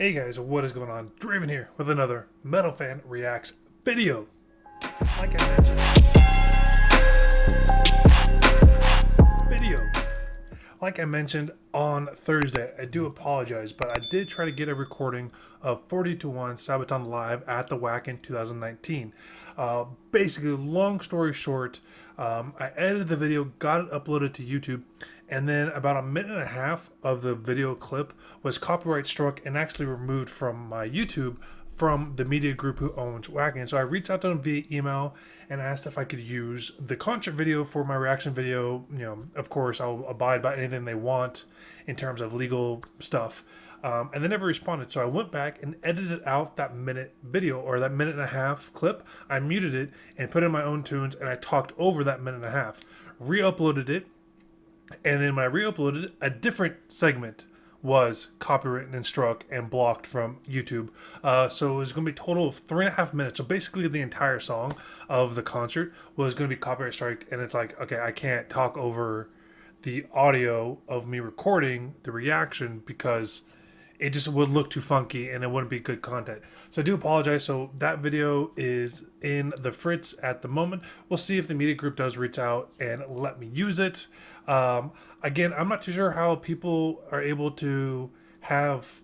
Hey guys, what is going on? Draven here with another Metal Fan Reacts video. Like I mentioned, on Thursday, I do apologize, but I did try to get a recording of 40 to 1 Sabaton live at the WAC in 2019. Basically, long story short, I edited the video, got it uploaded to YouTube, and then about a minute and a half of the video clip was copyright struck and actually removed from my YouTube from the media group who owns Wacky. And so I reached out to them via email and asked if I could use the concert video for my reaction video. You know, of course, I'll abide by anything they want in terms of legal stuff. And they never responded. So I went back and edited out that minute video, or that minute and a half clip. I muted it and put in my own tunes, and I talked over that minute and a half. Re-uploaded it. And then when I re-uploaded it, a different segment was copywritten and struck and blocked from YouTube. So it was going to be a total of 3.5 minutes. So basically the entire song of the concert was going to be copyright striked. And it's like, okay, I can't talk over the audio of me recording the reaction because it just would look too funky and it wouldn't be good content. So I do apologize. So that video is in the fritz at the moment. We'll see if the media group does reach out and let me use it. Again, I'm not too sure how people are able to have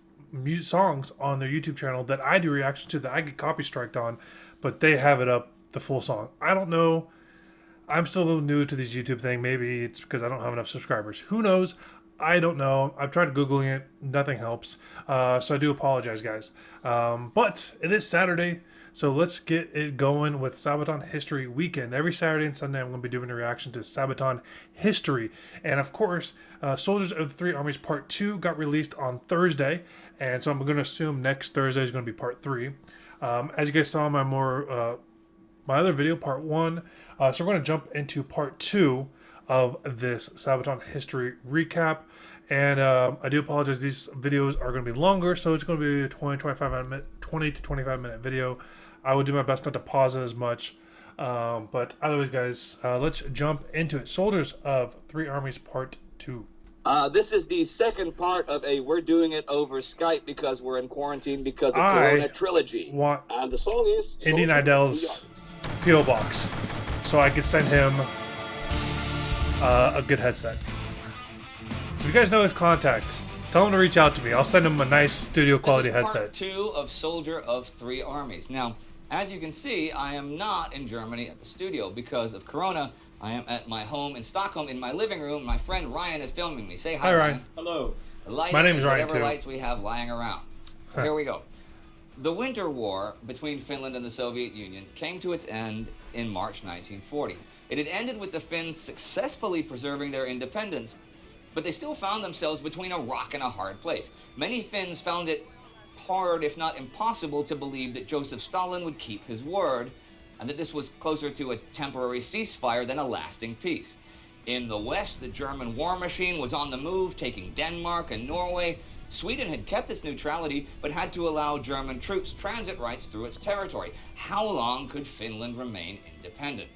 songs on their YouTube channel that I do reaction to that I get copy striked on, but they have it up the full song. I don't know. I'm still a little new to this YouTube thing. Maybe it's because I don't have enough subscribers. Who knows? I don't know. I've tried Googling it. Nothing helps. So I do apologize, guys. But it is Saturday, so let's get it going with Sabaton History Weekend. Every Saturday and Sunday, I'm going to be doing a reaction to Sabaton history. And of course, Soldiers of the Three Armies Part 2 got released on Thursday. And so I'm going to assume next Thursday is going to be Part 3. As you guys saw in my other video, Part 1. So we're going to jump into Part 2 of this Sabaton history recap. And I do apologize, these videos are going to be longer, so it's going to be a 20 to 25 minute video. I will do my best not to pause it as much. But otherwise, guys, let's jump into it. Soldiers of Three Armies Part 2. This is the second part of we're doing it over Skype because we're in quarantine because of Corona trilogy. And the song is Indian Idol's P.O. Box, so I could send him a good headset. So if you guys know his contact, tell him to reach out to me. I'll send him a nice studio quality headset. This is part 2 of Soldier of Three Armies. Now, as you can see, I am not in Germany at the studio because of Corona. I am at my home in Stockholm in my living room. My friend Ryan is filming me. Say hi, Ryan. Hello. My name's Ryan, whatever too. lights we have lying around. Here we go. The Winter War between Finland and the Soviet Union came to its end in March 1940. It had ended with the Finns successfully preserving their independence, but they still found themselves between a rock and a hard place. Many Finns found it hard, if not impossible, to believe that Joseph Stalin would keep his word, and that this was closer to a temporary ceasefire than a lasting peace. In the West, the German war machine was on the move, taking Denmark and Norway. Sweden had kept its neutrality, but had to allow German troops transit rights through its territory. How long could Finland remain independent?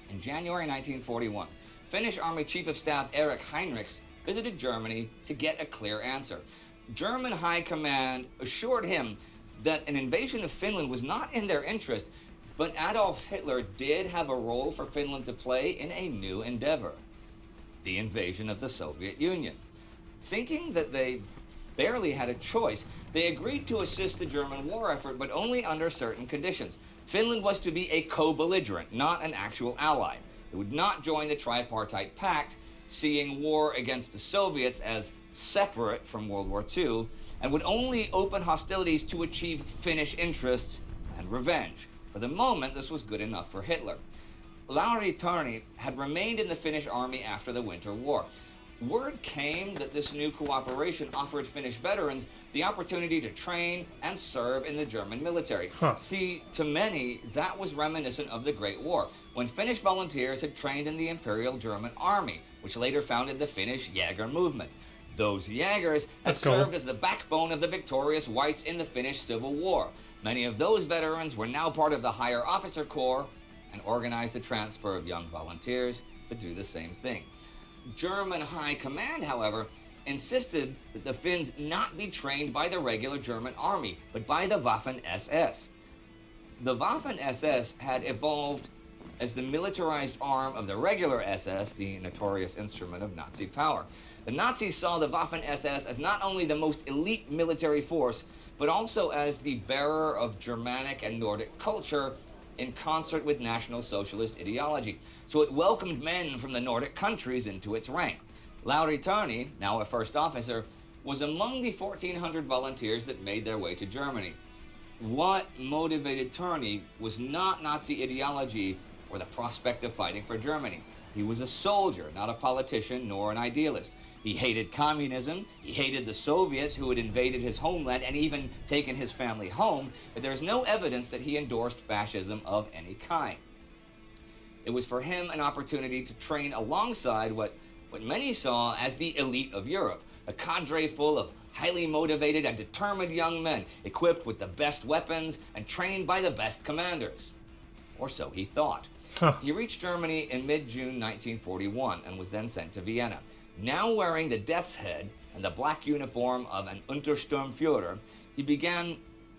In January 1941, Finnish Army Chief of Staff Erich Heinrichs visited Germany to get a clear answer. German High Command assured him that an invasion of Finland was not in their interest, but Adolf Hitler did have a role for Finland to play in a new endeavor, the invasion of the Soviet Union. Thinking that they barely had a choice, they agreed to assist the German war effort, but only under certain conditions. Finland was to be a co-belligerent, not an actual ally. It would not join the tripartite pact, seeing war against the Soviets as separate from World War II, and would only open hostilities to achieve Finnish interests and revenge. For the moment, this was good enough for Hitler. Lauri Tarni had remained in the Finnish army after the Winter War. Word came that this new cooperation offered Finnish veterans the opportunity to train and serve in the German military. See, to many, that was reminiscent of the Great War, when Finnish volunteers had trained in the Imperial German Army, which later founded the Finnish Jäger movement. Those Jägers had served as the backbone of the victorious whites in the Finnish Civil War. Many of those veterans were now part of the higher officer corps and organized the transfer of young volunteers to do the same thing. German High Command, however, insisted that the Finns not be trained by the regular German army, but by the Waffen-SS. The Waffen-SS had evolved as the militarized arm of the regular SS, the notorious instrument of Nazi power. The Nazis saw the Waffen-SS as not only the most elite military force, but also as the bearer of Germanic and Nordic culture in concert with National Socialist ideology. So it welcomed men from the Nordic countries into its rank. Lauri Tarni, now a first officer, was among the 1,400 volunteers that made their way to Germany. What motivated Tarni was not Nazi ideology or the prospect of fighting for Germany. He was a soldier, not a politician nor an idealist. He hated communism, he hated the Soviets who had invaded his homeland and even taken his family home, but there's no evidence that he endorsed fascism of any kind. It was for him an opportunity to train alongside what many saw as the elite of Europe, a cadre full of highly motivated and determined young men, equipped with the best weapons and trained by the best commanders. Or so he thought. He reached Germany in mid-June 1941 and was then sent to Vienna. Now wearing the death's head and the black uniform of an Untersturmführer, he began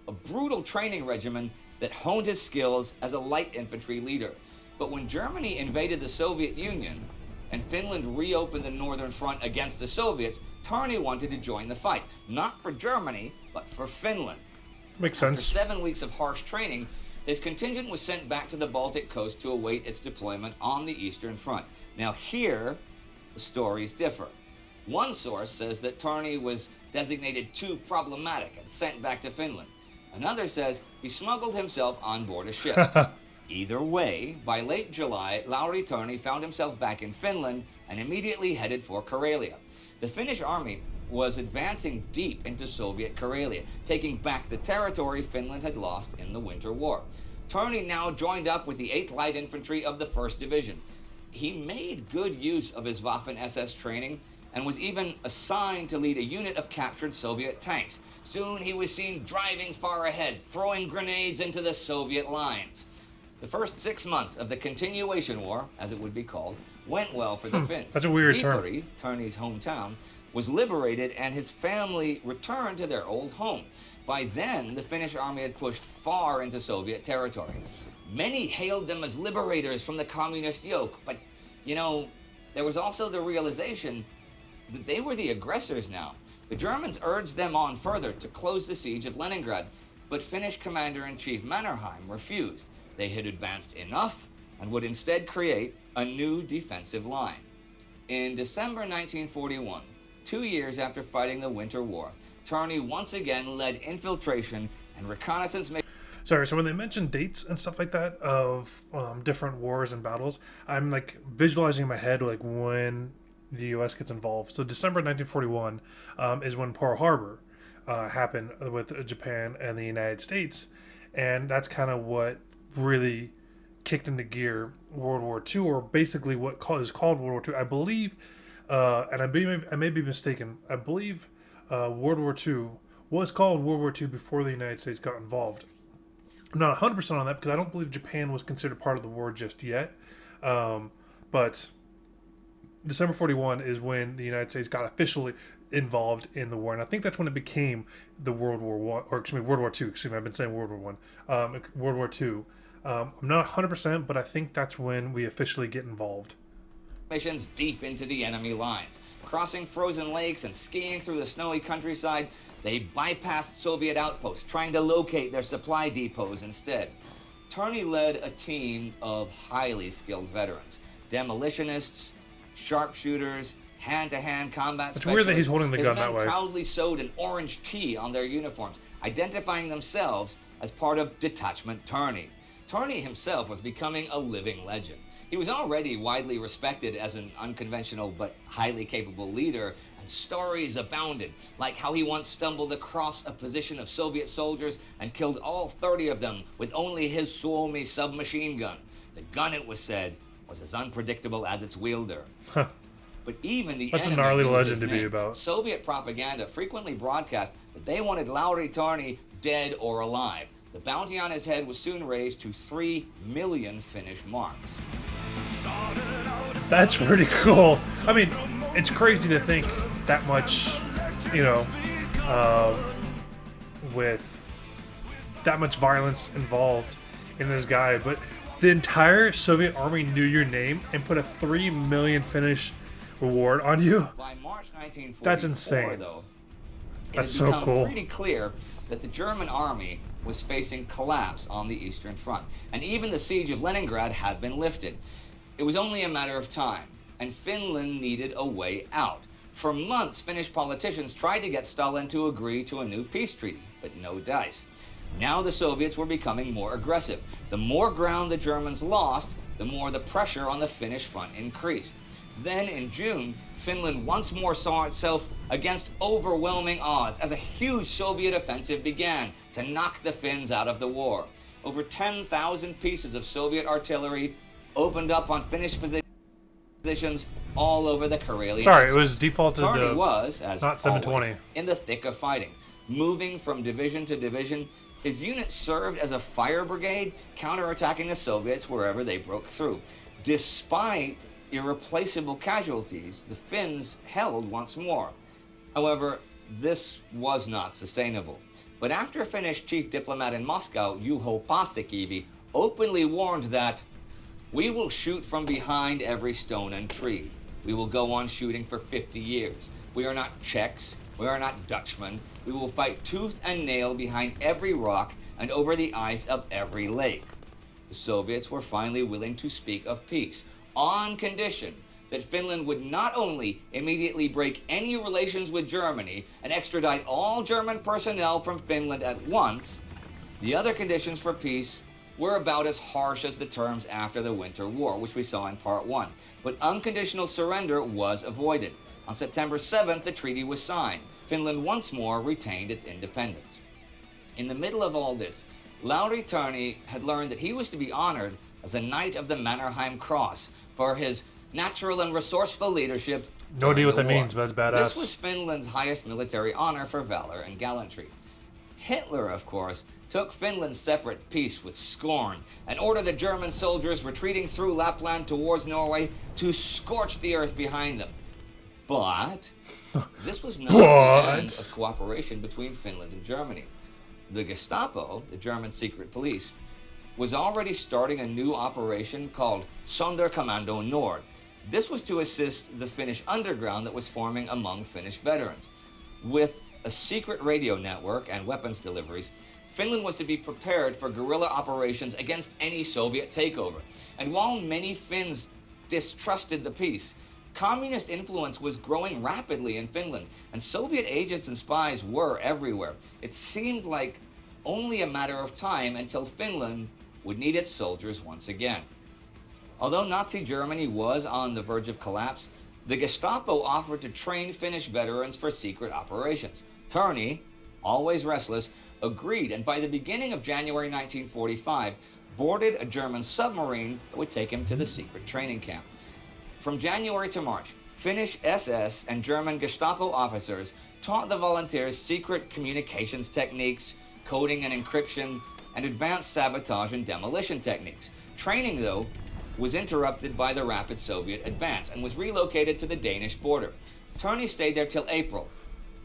a brutal training regimen that honed his skills as a light infantry leader. But when Germany invaded the Soviet Union and Finland reopened the Northern Front against the Soviets, Tarni wanted to join the fight, not for Germany, but for Finland. Makes sense. After 7 weeks of harsh training, his contingent was sent back to the Baltic coast to await its deployment on the Eastern Front. Now here, the stories differ. One source says that Tarni was designated too problematic and sent back to Finland. Another says he smuggled himself on board a ship. Either way, by late July, Lauri Tarni found himself back in Finland and immediately headed for Karelia. The Finnish army was advancing deep into Soviet Karelia, taking back the territory Finland had lost in the Winter War. Tarni now joined up with the 8th Light Infantry of the 1st Division. He made good use of his Waffen-SS training and was even assigned to lead a unit of captured Soviet tanks. Soon he was seen driving far ahead, throwing grenades into the Soviet lines. The first 6 months of the Continuation War, as it would be called, went well for the Finns. That's a weird term. Viipuri, Tarni's hometown, was liberated and his family returned to their old home. By then, the Finnish army had pushed far into Soviet territory. Many hailed them as liberators from the communist yoke, but, there was also the realization that they were the aggressors now. The Germans urged them on further to close the siege of Leningrad, but Finnish Commander-in-Chief Mannerheim refused. They had advanced enough and would instead create a new defensive line. In December 1941, 2 years after fighting the Winter War, Tarni once again led infiltration and reconnaissance missions. Sorry, so when they mention dates and stuff like that of different wars and battles, I'm visualizing in my head when the U.S. gets involved. So December 1941 is when Pearl Harbor happened with Japan and the United States, and that's kind of what really kicked into gear World War II, or basically what is called World War II. I believe, and I may be mistaken, I believe World War II was called World War II before the United States got involved. I'm not 100% on that because I don't believe Japan was considered part of the war just yet. But December 41 is when the United States got officially involved in the war, and I think that's when it became the World War II. Excuse me, I've been saying World War I. World War II. I'm not 100%, but I think that's when we officially get involved. Missions deep into the enemy lines. Crossing frozen lakes and skiing through the snowy countryside, they bypassed Soviet outposts, trying to locate their supply depots instead. Tarni led a team of highly skilled veterans, demolitionists, sharpshooters, hand-to-hand combat It's specialists. weird that he's holding the gun that way. His men proudly sewed an orange T on their uniforms, identifying themselves as part of Detachment Tarni. Tarni himself was becoming a living legend. He was already widely respected as an unconventional but highly capable leader, and stories abounded, like how he once stumbled across a position of Soviet soldiers and killed all 30 of them with only his Suomi submachine gun. The gun, it was said, was as unpredictable as its wielder. But even the That's enemy a gnarly knew legend his to name. be about. Soviet propaganda frequently broadcast that they wanted Lauri Tarni dead or alive. The bounty on his head was soon raised to 3 million Finnish marks. That's pretty cool. I mean, it's crazy to think that much, with that much violence involved in this guy, but the entire Soviet army knew your name and put a 3 million Finnish reward on you. By March 1944, that's insane. Though, that's so cool. It had become pretty clear that the German army was facing collapse on the Eastern Front, and even the siege of Leningrad had been lifted. It was only a matter of time, and Finland needed a way out. For months, Finnish politicians tried to get Stalin to agree to a new peace treaty, but no dice. Now the Soviets were becoming more aggressive. The more ground the Germans lost, the more the pressure on the Finnish front increased. Then in June, Finland once more saw itself against overwhelming odds as a huge Soviet offensive began to knock the Finns out of the war. Over 10,000 pieces of Soviet artillery opened up on Finnish positions all over the Karelian. Sorry, it was defaulted to was, as not 720. Always, in the thick of fighting. Moving from division to division, his unit served as a fire brigade, counterattacking the Soviets wherever they broke through. Despite irreplaceable casualties, the Finns held once more. However, this was not sustainable. But after Finnish chief diplomat in Moscow, Juho Paasikivi, openly warned that we will shoot from behind every stone and tree. We will go on shooting for 50 years. We are not Czechs. We are not Dutchmen. We will fight tooth and nail behind every rock and over the ice of every lake. The Soviets were finally willing to speak of peace, on condition that Finland would not only immediately break any relations with Germany and extradite all German personnel from Finland at once. The other conditions for peace were about as harsh as the terms after the Winter War, which we saw in Part 1. But unconditional surrender was avoided. On September 7th, the treaty was signed. Finland once more retained its independence. In the middle of all this, Lauri Tarni had learned that he was to be honored as a Knight of the Mannerheim Cross for his natural and resourceful leadership. No idea what that means, but it's badass. This was Finland's highest military honor for valor and gallantry. Hitler, of course, took Finland's separate peace with scorn and ordered the German soldiers retreating through Lapland towards Norway to scorch the earth behind them. But this was not the end of cooperation between Finland and Germany. The Gestapo, the German secret police, was already starting a new operation called Sonderkommando Nord. This was to assist the Finnish underground that was forming among Finnish veterans. With a secret radio network and weapons deliveries, Finland was to be prepared for guerrilla operations against any Soviet takeover. And while many Finns distrusted the peace, communist influence was growing rapidly in Finland, and Soviet agents and spies were everywhere. It seemed like only a matter of time until Finland would need its soldiers once again. Although Nazi Germany was on the verge of collapse, the Gestapo offered to train Finnish veterans for secret operations. Tarni, always restless, agreed, and by the beginning of January 1945, boarded a German submarine that would take him to the secret training camp. From January to March, Finnish SS and German Gestapo officers taught the volunteers secret communications techniques, coding and encryption, and advanced sabotage and demolition techniques. Training, though, was interrupted by the rapid Soviet advance and was relocated to the Danish border. Tarni stayed there till April,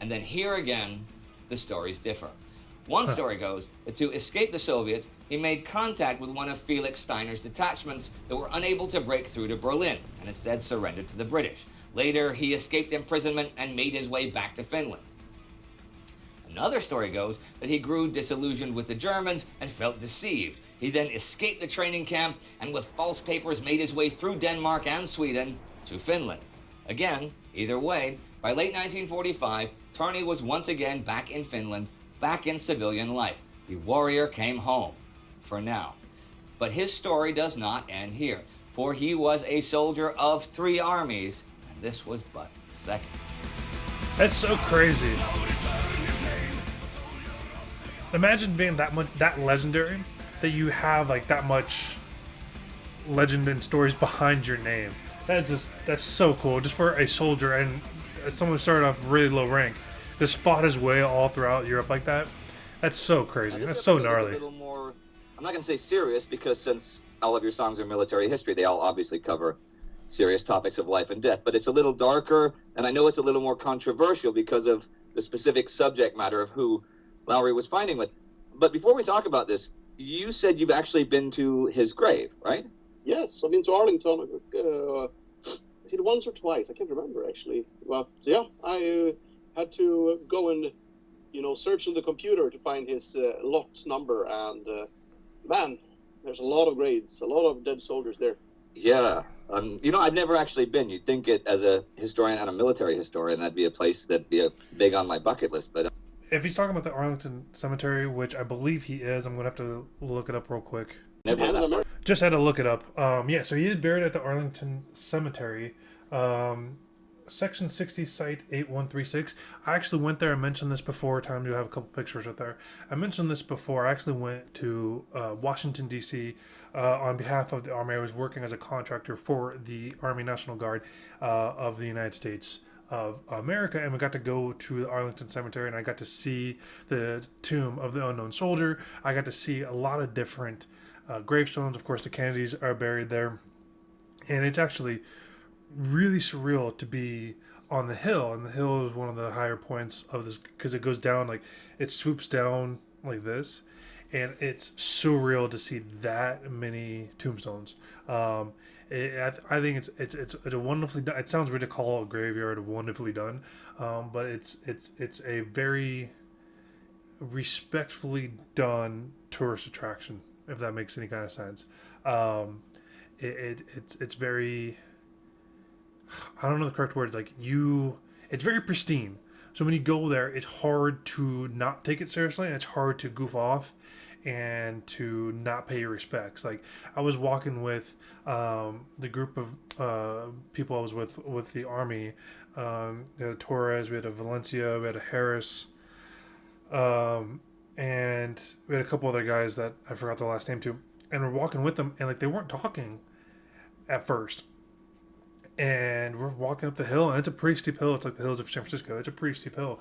and then here again, the stories differ. One story goes that to escape the Soviets, he made contact with one of Felix Steiner's detachments that were unable to break through to Berlin and instead surrendered to the British. Later, he escaped imprisonment and made his way back to Finland. Another story goes that he grew disillusioned with the Germans and felt deceived. He then escaped the training camp and with false papers made his way through Denmark and Sweden to Finland. Again, either way, by late 1945, Tarni was once again back in Finland, back in civilian life. The warrior came home, for now. But his story does not end here, for he was a soldier of 3 armies, and this was but the second. That's so crazy. Imagine being that legendary, that you have like that much legend and stories behind your name. That's so cool. Just for a soldier and someone who started off really low rank, just fought his way all throughout Europe like that. That's so crazy. That's so gnarly. A little more, I'm not going to say serious, because since all of your songs are military history, they all obviously cover serious topics of life and death. But it's a little darker, And I know it's a little more controversial because of the specific subject matter of who Lowry was fighting with. But before we talk about this, you said you've actually been to his grave, right? Yes, I've been to Arlington. Is it once or twice? I can't remember, actually. But yeah, I had to go and, search on the computer to find his lot number. And man, there's a lot of graves, a lot of dead soldiers there. Yeah. I've never actually been. You'd think it, as a historian and a military historian, that'd be a place that'd be big on my bucket list. But if he's talking about the Arlington Cemetery, which I believe he is, I'm going to have to look it up real quick. Just had to look it up. So he is buried at the Arlington Cemetery, Section 60, Site 8136. I actually went there. I mentioned this before. Time to have a couple pictures right there. I mentioned this before. I actually went to Washington, D.C. On behalf of the Army. I was working as a contractor for the Army National Guard of the United States of America, and we got to go to the Arlington Cemetery, and I got to see the tomb of the unknown soldier. I got to see a lot of different gravestones. Of course, the Kennedys are buried there, and it's actually really surreal to be on the hill, and the hill is one of the higher points of this because it goes down, like it swoops down like this, and it's surreal to see that many tombstones. I think it's a wonderfully done. It sounds weird to call a graveyard wonderfully done, but it's a very respectfully done tourist attraction, if that makes any kind of sense. It's very, I don't know the correct words. It's very pristine. So when you go there, it's hard to not take it seriously, and it's hard to goof off and to not pay your respects. Like, I was walking with the group of people I was with the Army. We had a Torres, we had a Valencia, we had a Harris, and we had a couple other guys that I forgot the last name too. And we're walking with them, and they weren't talking at first. And we're walking up the hill, and it's a pretty steep hill. It's like the hills of San Francisco. It's a pretty steep hill.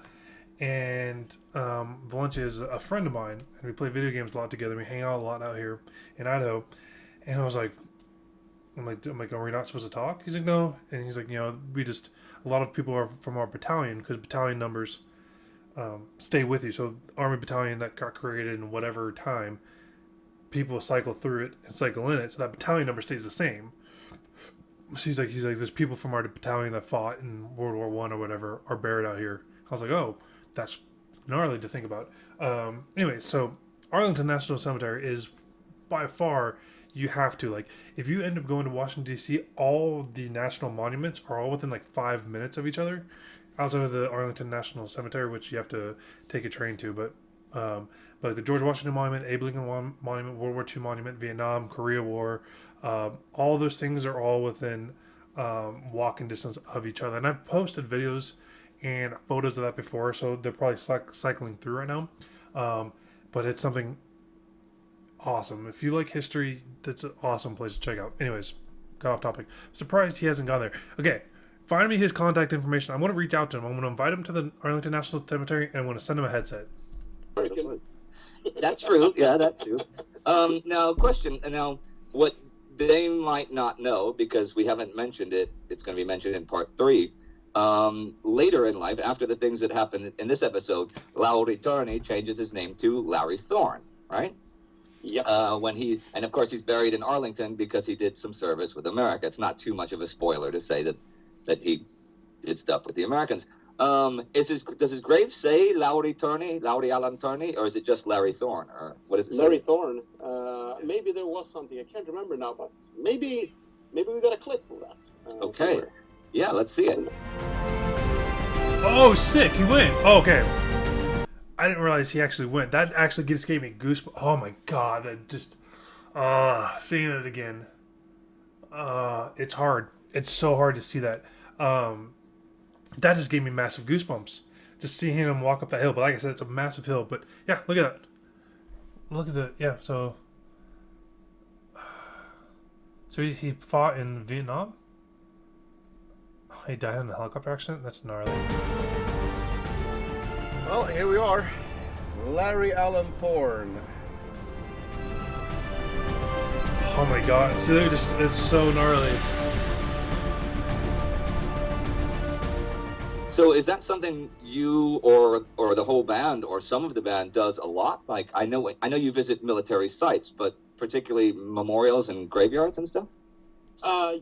And Valencia is a friend of mine, and we play video games a lot together. We hang out a lot out here in Idaho. And I was like, I'm like, are we not supposed to talk? He's like, no. And he's like, a lot of people are from our battalion, because battalion numbers stay with you. So Army battalion that got created in whatever time, people cycle through it and cycle in it. So that battalion number stays the same. So he's like, there's people from our battalion that fought in World War I or whatever are buried out here. I was like, oh, that's gnarly to think about. Anyway, so Arlington National Cemetery is by far, you have to, if you end up going to Washington, D.C., all the national monuments are all within 5 minutes of each other, outside of the Arlington National Cemetery, which you have to take a train to. But the George Washington Monument, Abe Lincoln Monument, World War II Monument, Vietnam, Korea War, all those things are all within walking distance of each other. And I've posted videos and photos of that before, so they're probably cycling through right now. But it's something awesome. If you like history, that's an awesome place to check out. Anyways, got off topic. Surprised he hasn't gone there. Okay, find me his contact information. I'm going to reach out to him. I'm going to invite him to the Arlington National Cemetery, and I'm going to send him a headset. That's true. Yeah, that's true. Now, question. Now, what they might not know, because we haven't mentioned it, it's going to be mentioned in part 3. Later in life, after the things that happened in this episode, Lowry Turney changes his name to Larry Thorne, right? Yeah. And of course he's buried in Arlington because he did some service with America. It's not too much of a spoiler to say that he did stuff with the Americans. Does his grave say Lowry Allen Turney, or is it just Larry Thorne, or what is it? Larry Thorne. Maybe there was something, I can't remember now, but maybe we got a clip of that. Okay. Somewhere. Yeah, let's see it. Oh, sick! He went. Oh, okay. I didn't realize he actually went. That actually just gave me goosebumps. Oh my god! That just seeing it again. It's hard. It's so hard to see that. That just gave me massive goosebumps. Just seeing him walk up that hill. But like I said, it's a massive hill. But yeah, look at that. Look at the So he fought in Vietnam. He died in a helicopter accident? That's gnarly. Well, here we are. Larry Allen Thorne. Oh my god. See, it's so gnarly. So is that something you or the whole band or some of the band does a lot? Like I know you visit military sites, but particularly memorials and graveyards and stuff?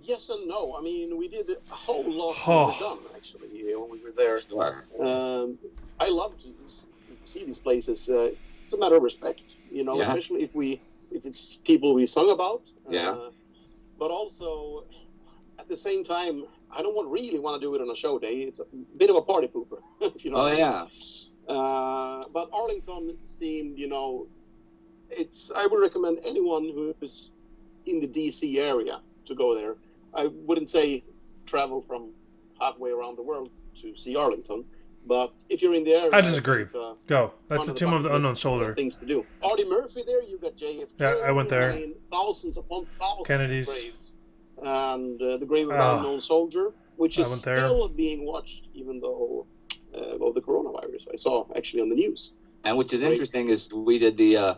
Yes and no. I mean, we did a whole lot Oh. when we were done, actually, when we were there. Sure. I love to see these places. It's a matter of respect, Yeah. especially if it's people we sung about. Yeah. But also, at the same time, I don't really want to do it on a show day. It's a bit of a party pooper, if you know Oh what I mean. yeah. But Arlington seemed, I would recommend anyone who is in the DC area to go there. I wouldn't say travel from halfway around the world to see Arlington, but if you're in the area, I disagree. it's, Go. That's one the of Tomb of the bucket Unknown list Soldier. things to do. Artie Murphy there, you got JFK. Yeah, I went there. I mean, thousands upon thousands Kennedy's. of graves. And the grave of Ah. the unknown soldier, which I is went there. still being watched, even though of the coronavirus. I saw actually on the news. And which is Great. interesting is we did the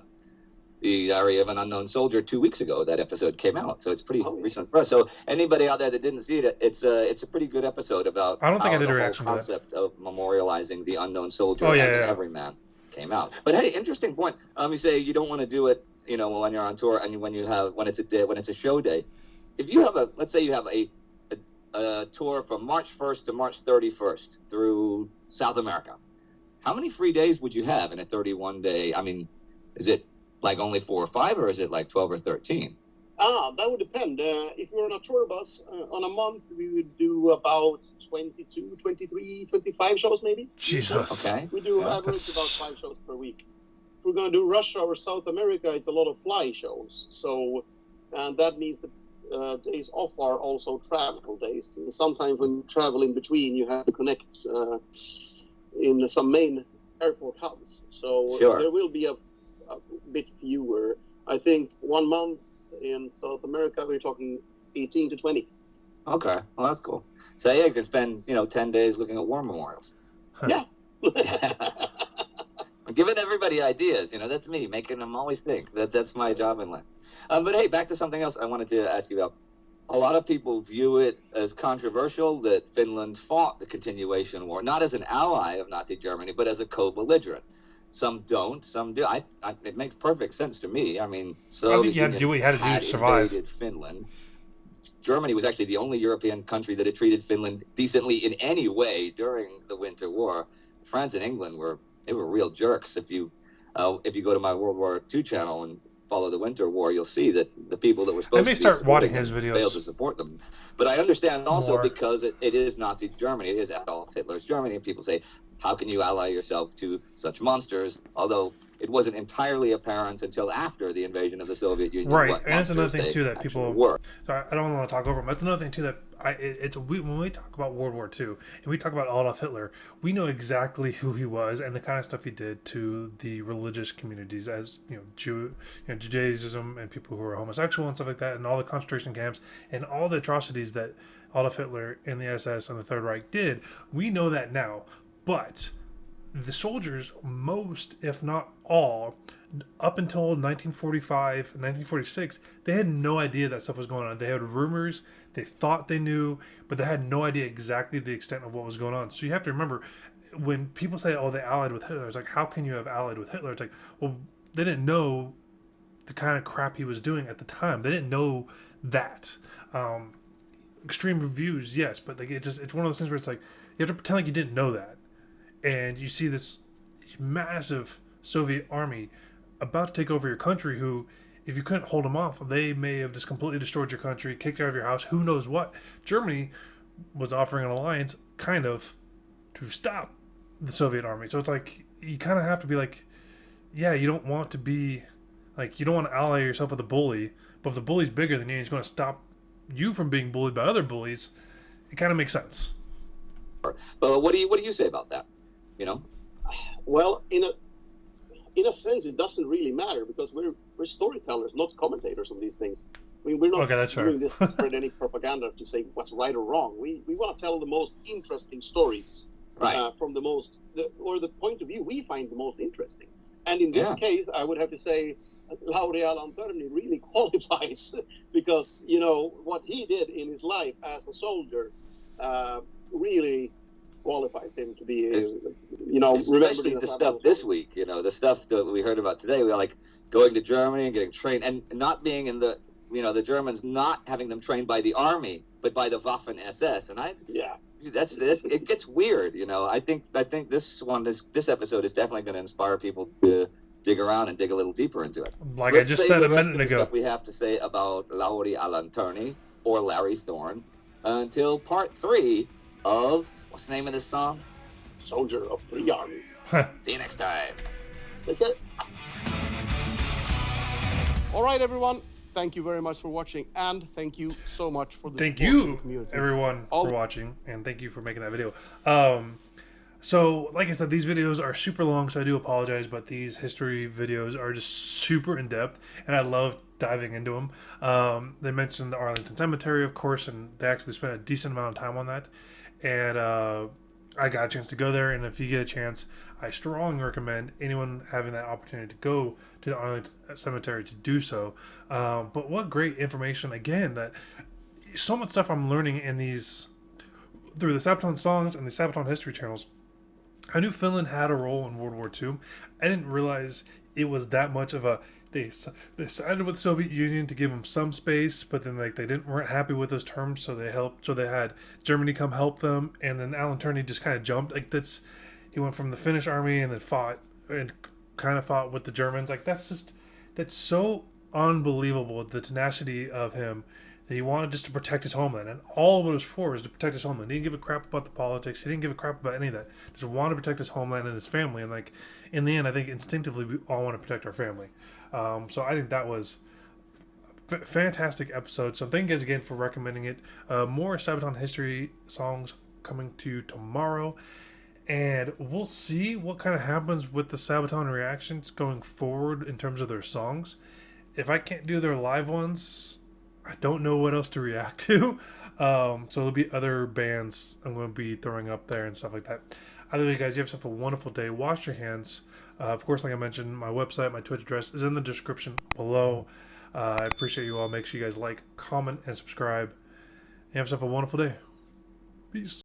Diary of an Unknown Soldier 2 weeks ago. That episode came out, so it's pretty Oh, yeah. recent for us. So anybody out there that didn't see it, it's a pretty good episode about I don't think how I did a the whole reaction to that. concept of memorializing the unknown soldier Oh, yeah, as an yeah. everyman came out. But hey, interesting point. You say you don't want to do it, when you're on tour and when it's a show day. If you have let's say you have a tour from March 1st to March 31st through South America, how many free days would you have in a 31-day? I mean, is it like only 4 or 5, or is it like 12 or 13? That would depend. If we were on a tour bus on a month, we would do about 22, 23, 25 shows maybe. Jesus. Okay. We do Yeah, average that's- about 5 shows per week. If we're going to do Russia or South America, it's a lot of fly shows. So, and that means the days off are also travel days. And sometimes when you travel in between, you have to connect in some main airport hubs. So Sure. there will be a bit fewer. I think 1 month in South America, we're talking 18 to 20. Okay. Well, that's cool. So yeah, you can spend 10 days looking at war memorials. Yeah. I'm giving everybody ideas. That's me making them always think. That's my job in life. But hey, back to something else I wanted to ask you about. A lot of people view it as controversial that Finland fought the continuation war, not as an ally of Nazi Germany, but as a co-belligerent. Some don't, some do. It makes perfect sense to me. I mean, you had to do what you had to do to survive. invaded Finland. Germany was actually the only European country that had treated Finland decently in any way during the Winter War. France and England were real jerks. If you go to my World War II channel and follow the Winter War, you'll see that the people that were supposed to be start watching supporting his them videos failed to support them. But I understand also more. because it is Nazi Germany, it is Adolf Hitler's Germany, and people say, how can you ally yourself to such monsters? Although it wasn't entirely apparent until after the invasion of the Soviet Union. Right, what and that's another monsters thing they too that actually people. were. So I don't want to talk over them. That's another thing too that when we talk about World War II and we talk about Adolf Hitler, we know exactly who he was and the kind of stuff he did to the religious communities, as Judaism and people who were homosexual and stuff like that, and all the concentration camps and all the atrocities that Adolf Hitler and the SS and the Third Reich did. We know that now, but the soldiers, most, if not all, up until 1945, 1946, they had no idea that stuff was going on. They had rumors, they thought they knew, but they had no idea exactly the extent of what was going on. So you have to remember, when people say, oh, they allied with Hitler, it's like, how can you have allied with Hitler? It's like, well, they didn't know the kind of crap he was doing at the time. They didn't know that. Extreme views, yes, but like it's one of those things where it's like, you have to pretend like you didn't know that. And you see this massive Soviet army about to take over your country who, if you couldn't hold them off, they may have just completely destroyed your country, kicked you out of your house, who knows what. Germany was offering an alliance, kind of, to stop the Soviet army. So it's like, you kind of have to be like, yeah, you don't want to be, like, you don't want to ally yourself with a bully, but if the bully's bigger than you and he's going to stop you from being bullied by other bullies, it kind of makes sense. But what do you say about that? Well, in a sense, it doesn't really matter because we're storytellers, not commentators on these things. I mean, we're not Okay, that's doing fair. this to spread any propaganda to say what's right or wrong. We want to tell the most interesting stories Right. from the point of view we find the most interesting. And in this case, I would have to say Lauri Alanterni really qualifies because, what he did in his life as a soldier really qualifies him to be, you know, remembered especially in a the Sabaton stuff song. this week. You know, the stuff that we heard about today. We're like going to Germany and getting trained, and not being in the, you know, the Germans not having them trained by the army, but by the Waffen SS. And that's it gets weird. You know, I think this episode is definitely going to inspire people to dig around and dig a little deeper into it. Like Let's I just save said the a rest minute of the ago. stuff we have to say about Lauri Alanturni or Larry Thorne until part 3 of, what's the name of this song? Soldier of 3 armies. See you next time. Take care. All right, everyone. Thank you very much for watching, and thank you so much for the Thank support from you, the community. everyone, for watching, and thank you for making that video. So, like I said, these videos are super long, so I do apologize, but these history videos are just super in-depth, and I love diving into them. They mentioned the Arlington Cemetery, of course, and they actually spent a decent amount of time on that. And I got a chance to go there, and if you get a chance, I strongly recommend anyone having that opportunity to go to the Arlington Cemetery to do so. But what great information, again, that so much stuff I'm learning in these, through the Sabaton songs and the Sabaton history channels. I knew Finland had a role in World War II. I didn't realize it was that much of a, they sided with the Soviet Union to give them some space, but then like they weren't happy with those terms, so they had Germany come help them, and then Alan Turney just kind of jumped. Like he went from the Finnish army and then fought with the Germans. Like that's so unbelievable, the tenacity of him, that he wanted just to protect his homeland, and all of it was for is to protect his homeland. He didn't give a crap about the politics. He didn't give a crap about any of that. Just wanted to protect his homeland and his family. And like in the end, I think instinctively we all want to protect our family. So I think that was fantastic episode. So thank you guys again for recommending it. More Sabaton history songs coming to you tomorrow, and we'll see what kind of happens with the Sabaton reactions going forward in terms of their songs. If I can't do their live ones, I don't know what else to react to. So there'll be other bands I'm going to be throwing up there and stuff like that. Either way, guys, you have yourself a wonderful day. Wash your hands. Of course, like I mentioned, my website, my Twitch address is in the description below. I appreciate you all. Make sure you guys like, comment, and subscribe. You have yourself a wonderful day. Peace.